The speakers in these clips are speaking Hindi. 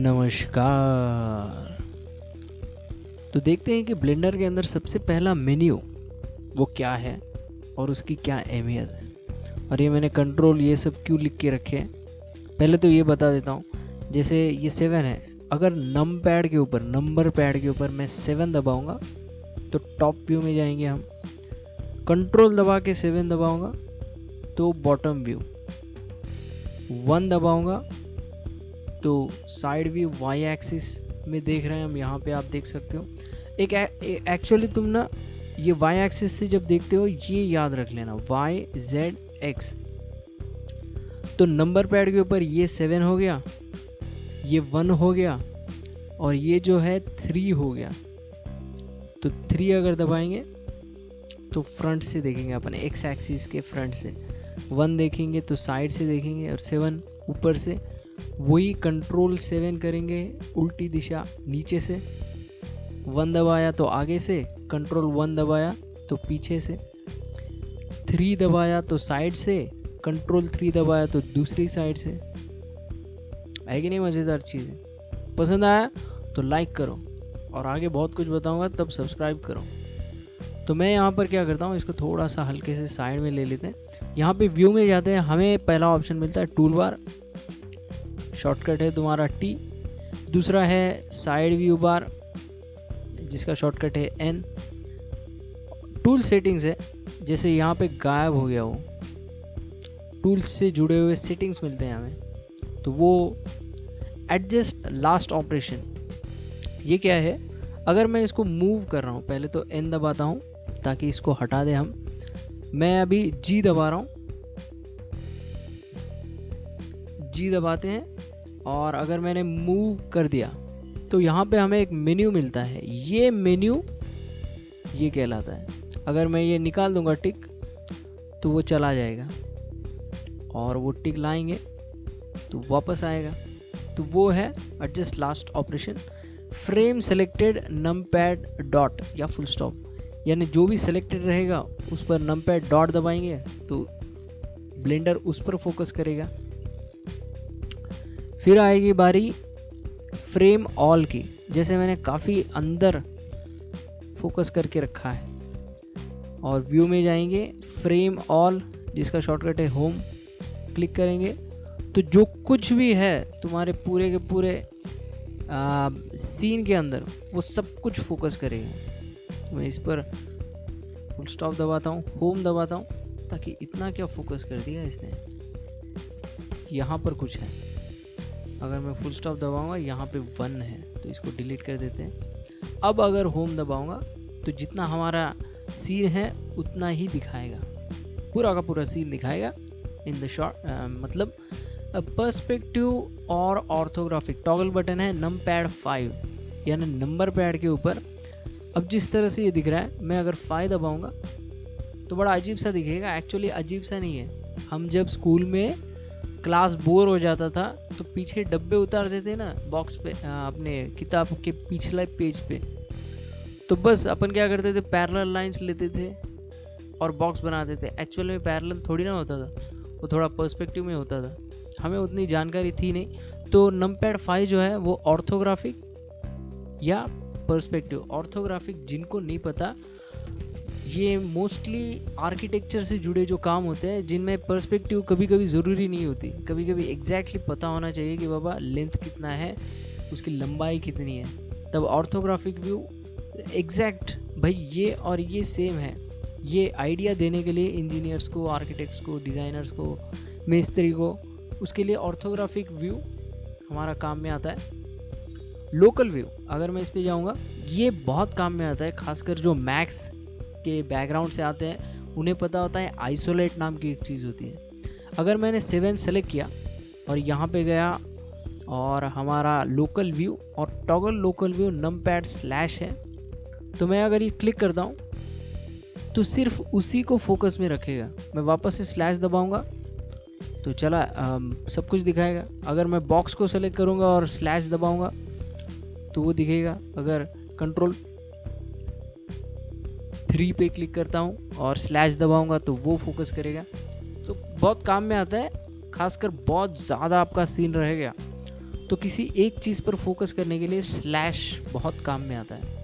नमस्कार। तो देखते हैं कि ब्लेंडर के अंदर सबसे पहला मेन्यू वो क्या है और उसकी क्या अहमियत है, और ये मैंने कंट्रोल ये सब क्यों लिख के रखे हैं। पहले तो ये बता देता हूँ, जैसे ये 7 है, अगर नम पैड के ऊपर, नंबर पैड के ऊपर मैं 7 दबाऊंगा तो टॉप व्यू में जाएंगे हम। कंट्रोल दबा के 7 दबाऊंगा तो बॉटम व्यू। 1 दबाऊंगा तो साइड व्यू वाई एक्सिस में देख रहे हैं हम, यहाँ पे आप देख सकते हो। एक एक्चुअली तुम ना ये वाई एक्सिस से जब देखते हो ये याद रख लेना, वाई जेड एक्स। तो नंबर पैड के ऊपर ये 7 हो गया, ये 1 हो गया, और ये जो है 3 हो गया। तो 3 अगर दबाएंगे तो फ्रंट से देखेंगे अपन, एक्स एक्सिस के फ्रंट से। 1 देखेंगे तो साइड से देखेंगे, और 7 ऊपर से। वही कंट्रोल 7 करेंगे उल्टी दिशा नीचे से। 1 दबाया तो आगे से, कंट्रोल 1 दबाया तो पीछे से। 3 दबाया तो साइड से, कंट्रोल 3 दबाया तो दूसरी साइड से। है कि नहीं मज़ेदार चीज़ है? पसंद आया तो लाइक करो, और आगे बहुत कुछ बताऊंगा तब सब्सक्राइब करो। तो मैं यहाँ पर क्या करता हूँ, इसको थोड़ा सा हल्के से साइड में ले लेते हैं। यहाँ पे व्यू में जाते हैं, हमें पहला ऑप्शन मिलता है टूल बार, शॉर्टकट है तुम्हारा टी। दूसरा है साइड व्यू बार जिसका शॉर्टकट है एन। टूल सेटिंग्स है, जैसे यहाँ पे गायब हो गया वो, टूल्स से जुड़े हुए सेटिंग्स मिलते हैं हमें, तो वो एडजस्ट लास्ट ऑपरेशन। ये क्या है, अगर मैं इसको मूव कर रहा हूँ, पहले तो एन दबाता हूँ ताकि इसको हटा दे हम। मैं अभी जी दबा रहा हूँ, जी दबाते हैं, और अगर मैंने मूव कर दिया तो यहाँ पे हमें एक मेन्यू मिलता है। ये मेन्यू ये कहलाता है। अगर मैं ये निकाल दूंगा टिक तो वो चला जाएगा, और वो टिक लाएंगे तो वापस आएगा। तो वो है adjust last operation. Frame selected numpad dot या फुल स्टॉप, यानी जो भी सेलेक्टेड रहेगा उस पर नमपैड डॉट दबाएंगे तो ब्लेंडर उस पर फोकस करेगा। फिर आएगी बारी फ्रेम ऑल की, जैसे मैंने काफ़ी अंदर फोकस करके रखा है। और व्यू में जाएंगे, फ्रेम ऑल जिसका शॉर्टकट है होम, क्लिक करेंगे तो जो कुछ भी है तुम्हारे पूरे के पूरे सीन के अंदर वो सब कुछ फोकस करेगा। तो मैं इस पर फुल स्टॉप दबाता हूँ, होम दबाता हूँ, ताकि इतना क्या फोकस कर दिया इसने, यहाँ पर कुछ है। अगर मैं फुल स्टॉप दबाऊंगा यहाँ पे 1 है तो इसको डिलीट कर देते हैं। अब अगर होम दबाऊंगा तो जितना हमारा सीन है उतना ही दिखाएगा, पूरा का पूरा सीन दिखाएगा इन द शॉर्ट। मतलब पर्सपेक्टिव और ऑर्थोग्राफिक टॉगल बटन है नम पैड 5, यानी नंबर पैड के ऊपर। अब जिस तरह से ये दिख रहा है, मैं अगर 5 दबाऊंगा तो बड़ा अजीब सा दिखेगा। एक्चुअली अजीब सा नहीं है, हम जब स्कूल में क्लास बोर हो जाता था तो पीछे डब्बे उतार देते ना बॉक्स पे, अपने किताब के पिछले पेज पे, तो बस अपन क्या करते थे, पैरेलल लाइंस लेते थे और बॉक्स बनाते थे। एक्चुअल में पैरेलल थोड़ी ना होता था, वो थोड़ा पर्सपेक्टिव में होता था, हमें उतनी जानकारी थी नहीं। तो नमपैड 5 जो है वो ऑर्थोग्राफिक या पर्सपेक्टिव, ऑर्थोग्राफिक जिनको नहीं पता, ये मोस्टली आर्किटेक्चर से जुड़े जो काम होते हैं जिनमें पर्सपेक्टिव कभी कभी ज़रूरी नहीं होती, कभी कभी एग्जैक्टली पता होना चाहिए कि बाबा लेंथ कितना है, उसकी लंबाई कितनी है, तब ऑर्थोग्राफिक व्यू एग्जैक्ट भाई ये और ये सेम है, ये आइडिया देने के लिए इंजीनियर्स को, आर्किटेक्ट्स को, डिज़ाइनर्स को, मिस्त्री को, उसके लिए ऑर्थोग्राफिक व्यू हमारा काम में आता है। लोकल व्यू अगर मैं इस पे जाऊंगा, ये बहुत काम में आता है, खासकर जो मैक्स के बैकग्राउंड से आते हैं उन्हें पता होता है आइसोलेट नाम की एक चीज़ होती है। अगर मैंने 7 सेलेक्ट किया और यहाँ पे गया और हमारा लोकल व्यू और toggle local view numpad slash है, तो मैं अगर ये क्लिक करता हूँ तो सिर्फ उसी को फोकस में रखेगा। मैं वापस से स्लैश दबाऊंगा तो चला सब कुछ दिखाएगा। अगर मैं बॉक्स को सेलेक्ट करूंगा और स्लैश दबाऊंगा तो वो दिखेगा। अगर कंट्रोल 3 पे क्लिक करता हूँ और स्लैश दबाऊंगा तो वो फोकस करेगा। तो बहुत काम में आता है, खासकर बहुत ज़्यादा आपका सीन रहेगा तो किसी एक चीज़ पर फोकस करने के लिए स्लैश बहुत काम में आता है।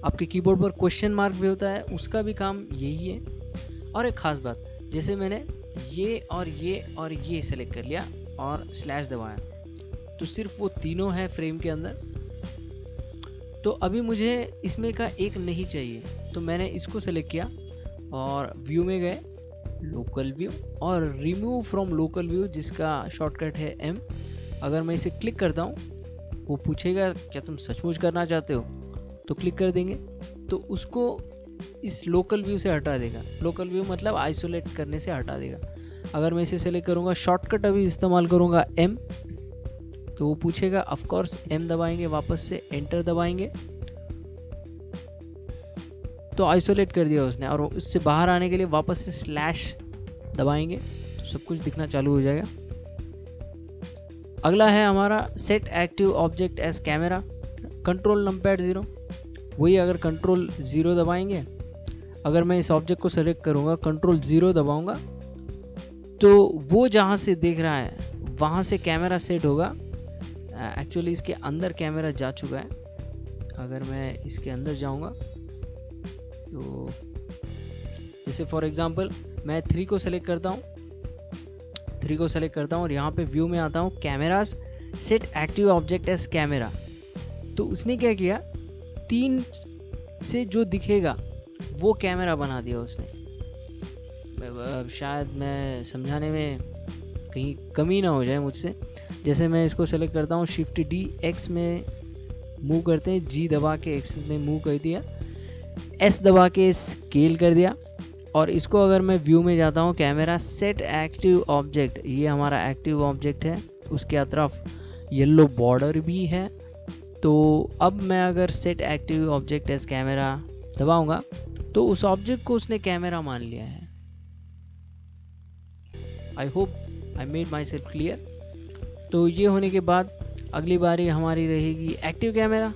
आपके कीबोर्ड पर क्वेश्चन मार्क भी होता है, उसका भी काम यही है। और एक खास बात, जैसे मैंने ये और ये और ये सेलेक्ट कर लिया और स्लैश दबाया तो सिर्फ वो तीनों है फ्रेम के अंदर। तो अभी मुझे इसमें का एक नहीं चाहिए, तो मैंने इसको सेलेक्ट किया और व्यू में गए, लोकल व्यू और रिमूव फ्रॉम लोकल व्यू जिसका शॉर्टकट है M। अगर मैं इसे क्लिक करता हूँ, वो पूछेगा क्या तुम सचमुच करना चाहते हो, तो क्लिक कर देंगे तो उसको इस लोकल व्यू से हटा देगा। लोकल व्यू मतलब आइसोलेट करने से हटा देगा। अगर मैं इसे सेलेक्ट करूँगा, शॉर्टकट अभी इस्तेमाल करूँगा M, तो वो पूछेगा, ऑफ कोर्स M दबाएंगे, वापस से एंटर दबाएंगे तो आइसोलेट कर दिया उसने। और उससे बाहर आने के लिए वापस से स्लैश दबाएंगे तो सब कुछ दिखना चालू हो जाएगा। अगला है हमारा set active object as camera, control numpad 0। वही अगर कंट्रोल 0 दबाएंगे, अगर मैं इस ऑब्जेक्ट को सेलेक्ट करूंगा, कंट्रोल 0 दबाऊंगा तो वो जहां से देख रहा है वहां से कैमरा सेट होगा। एक्चुअली इसके अंदर कैमरा जा चुका है। अगर मैं इसके अंदर जाऊंगा तो जैसे फॉर एग्जांपल मैं 3 को सेलेक्ट करता हूँ, 3 को सेलेक्ट करता हूँ और यहाँ पे व्यू में आता हूँ, cameras set active object as camera. तो उसने क्या किया, 3 से जो दिखेगा वो कैमरा बना दिया उसने। शायद मैं समझाने में कहीं कमी ना हो जाए मुझसे। जैसे मैं इसको सेलेक्ट करता हूँ, शिफ्ट D, X में मूव करते हैं, G दबा के X में मूव कर दिया, S दबा के स्केल कर दिया। और इसको अगर मैं व्यू में जाता हूँ, कैमरा सेट एक्टिव ऑब्जेक्ट, ये हमारा एक्टिव ऑब्जेक्ट है, उसके अतरफ येलो बॉर्डर भी है। तो अब मैं अगर set active object as camera दबाऊंगा तो उस ऑब्जेक्ट को उसने कैमरा मान लिया है। I hope I made myself clear. तो ये होने के बाद अगली बारी हमारी रहेगी एक्टिव कैमरा।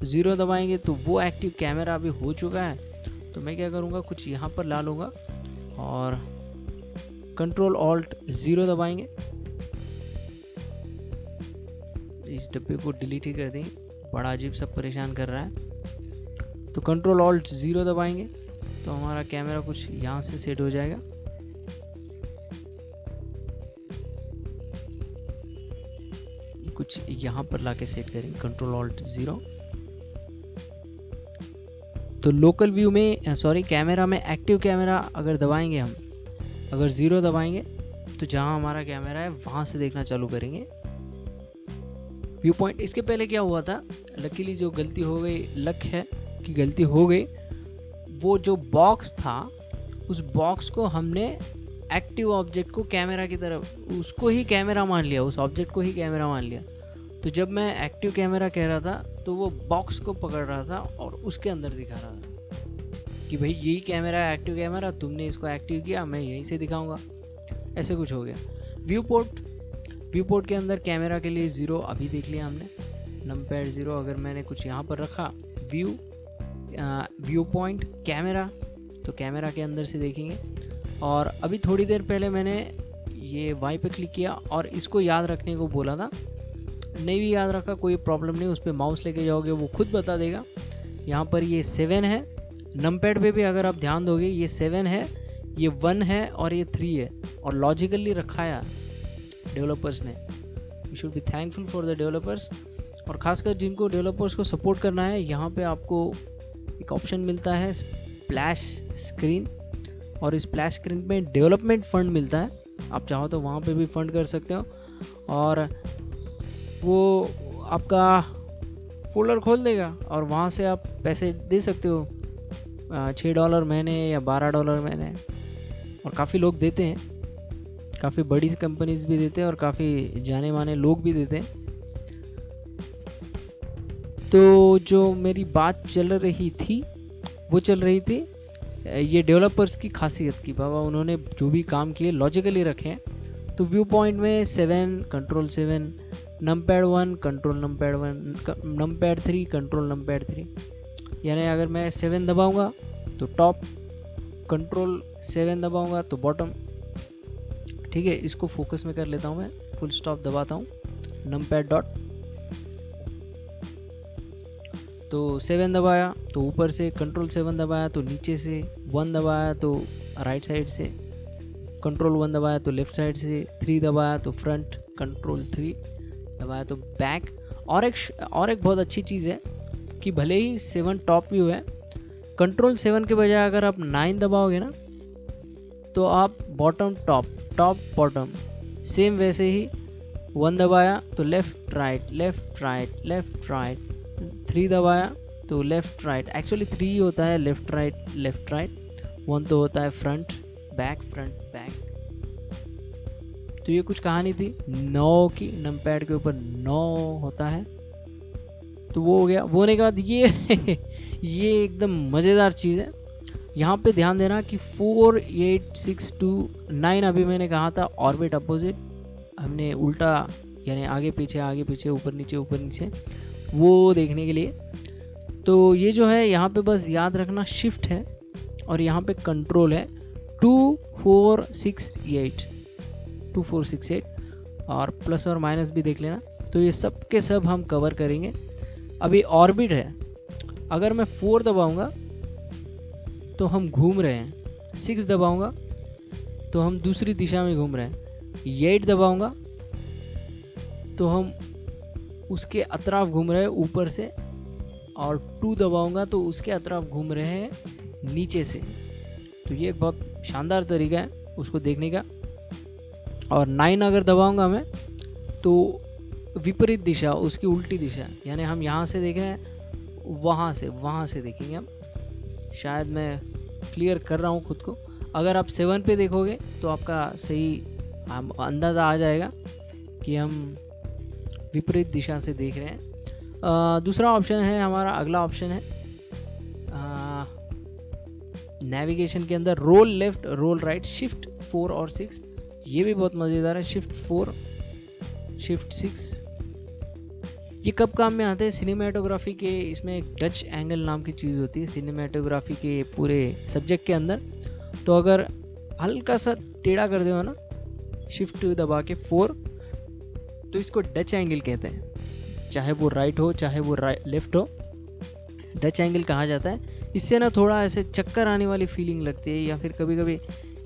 0 दबाएंगे तो वो एक्टिव कैमरा अभी हो चुका है। तो मैं क्या करूँगा, कुछ यहाँ पर ला लूँगा और कंट्रोल ऑल्ट 0 दबाएंगे। इस डब्बे को डिलीट ही कर देंगे, बड़ा अजीब सा परेशान कर रहा है। तो कंट्रोल ऑल्ट 0 दबाएंगे तो हमारा कैमरा कुछ यहाँ से सेट हो जाएगा। कुछ यहाँ पर लाके सेट करेंगे, कंट्रोल ऑल्ट 0। तो लोकल व्यू में कैमरा में एक्टिव कैमरा अगर दबाएंगे हम, अगर 0 दबाएंगे तो जहाँ हमारा कैमरा है वहाँ से देखना चालू करेंगे व्यू पॉइंट। इसके पहले क्या हुआ था, लकीली जो गलती हो गई, लक है कि गलती हो गई, वो जो बॉक्स था उस बॉक्स को हमने एक्टिव ऑब्जेक्ट को कैमरा की तरफ, उसको ही कैमरा मान लिया, उस ऑब्जेक्ट को ही कैमरा मान लिया। तो जब मैं एक्टिव कैमरा कह रहा था तो वो बॉक्स को पकड़ रहा था और उसके अंदर दिखा रहा था कि भाई यही कैमरा है एक्टिव कैमरा, तुमने इसको एक्टिव किया, मैं यहीं से दिखाऊंगा। ऐसे कुछ हो गया। व्यू पोर्ट के अंदर कैमरा के लिए 0 अभी देख लिया हमने, नंपैड 0। अगर मैंने कुछ यहाँ पर रखा व्यू पॉइंट कैमरा, तो कैमरा के अंदर से देखेंगे। और अभी थोड़ी देर पहले मैंने ये Y पे क्लिक किया और इसको याद रखने को बोला था, नहीं भी याद रखा कोई प्रॉब्लम नहीं, उस पर माउस लेके जाओगे वो खुद बता देगा। यहाँ पर ये 7 है, नंपैड पे भी अगर आप ध्यान दोगे ये 7 है, ये 1 है और ये 3 है, और लॉजिकली रखा है डेवलपर्स ने। You should be thankful for the developers. और खासकर जिनको डेवलपर्स को सपोर्ट करना है, यहाँ पे आपको एक ऑप्शन मिलता है स्प्लैश स्क्रीन, और इस स्प्लैश स्क्रीन में डेवलपमेंट फंड मिलता है। आप चाहो तो वहाँ पे भी फंड कर सकते हो और वो आपका फोल्डर खोल देगा और वहाँ से आप पैसे दे सकते हो, $6 महीने या $12 महीने। और काफ़ी लोग देते हैं, काफ़ी बड़ी कंपनीज भी देते हैं और काफ़ी जाने माने लोग भी देते हैं। तो जो मेरी बात चल रही थी वो चल रही थी ये डेवलपर्स की खासियत की। बाबा उन्होंने जो भी काम किए लॉजिकली रखे हैं। तो व्यू पॉइंट में 7 control 7, numpad 1 control numpad 1, numpad 3 control numpad 3, यानी अगर मैं 7 दबाऊंगा तो टॉप, कंट्रोल 7 दबाऊंगा तो बॉटम। ठीक है, इसको फोकस में कर लेता हूँ मैं, फुल स्टॉप दबाता हूँ, नमपैड डॉट, तो 7 दबाया तो ऊपर से, कंट्रोल 7 दबाया तो नीचे से, 1 दबाया तो राइट साइड से, कंट्रोल 1 दबाया तो लेफ्ट साइड से, 3 दबाया तो फ्रंट, कंट्रोल 3 दबाया तो बैक। और एक बहुत अच्छी चीज़ है कि भले ही 7 टॉप व्यू है, कंट्रोल 7 के बजाय अगर आप 9 दबाओगे ना तो आप bottom top, top bottom, same वैसे ही 1 दबाया तो left right, left right, left right, 3 दबाया तो लेफ्ट राइट, एक्चुअली 3 होता है लेफ्ट राइट, लेफ्ट राइट, 1 तो होता है फ्रंट बैक, फ्रंट बैक। तो ये कुछ कहानी थी 9 की, नमपैड के ऊपर 9 होता है। तो वो हो गया। वो होने के बाद ये ये एकदम मज़ेदार चीज़ है, यहाँ पे ध्यान देना कि 4 8 6 2 9 अभी मैंने कहा था ऑर्बिट अपोजिट, हमने उल्टा यानी आगे पीछे ऊपर नीचे वो देखने के लिए। तो ये जो है यहाँ पे बस याद रखना शिफ्ट है और यहाँ पे कंट्रोल है 2 4 6 8, 2 4 6 8, और प्लस और माइनस भी देख लेना। तो ये सब के सब हम कवर करेंगे। अभी ऑर्बिट है, अगर मैं 4 दबाऊंगा तो हम घूम रहे हैं, 6 दबाऊंगा तो हम दूसरी दिशा में घूम रहे हैं, 8 दबाऊंगा तो हम उसके अतराफ घूम रहे हैं ऊपर से, और 2 दबाऊंगा तो उसके अतराफ घूम रहे हैं नीचे से। तो ये एक बहुत शानदार तरीका है उसको देखने का। और 9 अगर दबाऊंगा मैं तो विपरीत दिशा, उसकी उल्टी दिशा, यानी हम यहाँ से देख रहे हैं, वहाँ से देखेंगे हम। शायद मैं क्लियर कर रहा हूँ खुद को। अगर आप 7 पे देखोगे तो आपका सही अंदाज़ा आ जाएगा कि हम विपरीत दिशा से देख रहे हैं। दूसरा ऑप्शन है हमारा, अगला ऑप्शन है नेविगेशन के अंदर roll left, roll right, shift 4 और 6। ये भी बहुत मज़ेदार है, शिफ्ट 4, शिफ्ट 6। ये कब काम में आते हैं? सिनेमेटोग्राफी के, इसमें एक डच एंगल नाम की चीज़ होती है सिनेमेटोग्राफी के पूरे सब्जेक्ट के अंदर। तो अगर हल्का सा टेढ़ा कर दो ना शिफ्ट दबा के 4, तो इसको डच एंगल कहते हैं, चाहे वो राइट हो चाहे वो लेफ्ट हो, डच एंगल कहा जाता है। इससे ना थोड़ा ऐसे चक्कर आने वाली फीलिंग लगती है, या फिर कभी कभी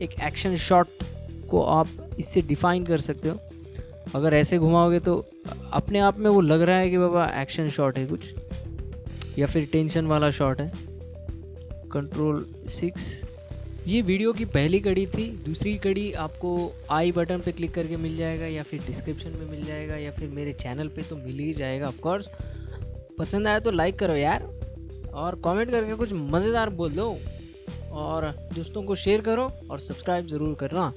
एक एक्शन शॉट को आप इससे डिफाइन कर सकते हो। अगर ऐसे घुमाओगे तो अपने आप में वो लग रहा है कि बाबा एक्शन शॉट है कुछ, या फिर टेंशन वाला शॉट है। कंट्रोल 6। ये वीडियो की पहली कड़ी थी। दूसरी कड़ी आपको आई बटन पे क्लिक करके मिल जाएगा, या फिर डिस्क्रिप्शन में मिल जाएगा, या फिर मेरे चैनल पे तो मिल ही जाएगा ऑफ कोर्स। पसंद आया तो लाइक करो यार, और कमेंट करके कुछ मज़ेदार बोल दो, और दोस्तों को शेयर करो और सब्सक्राइब ज़रूर करना।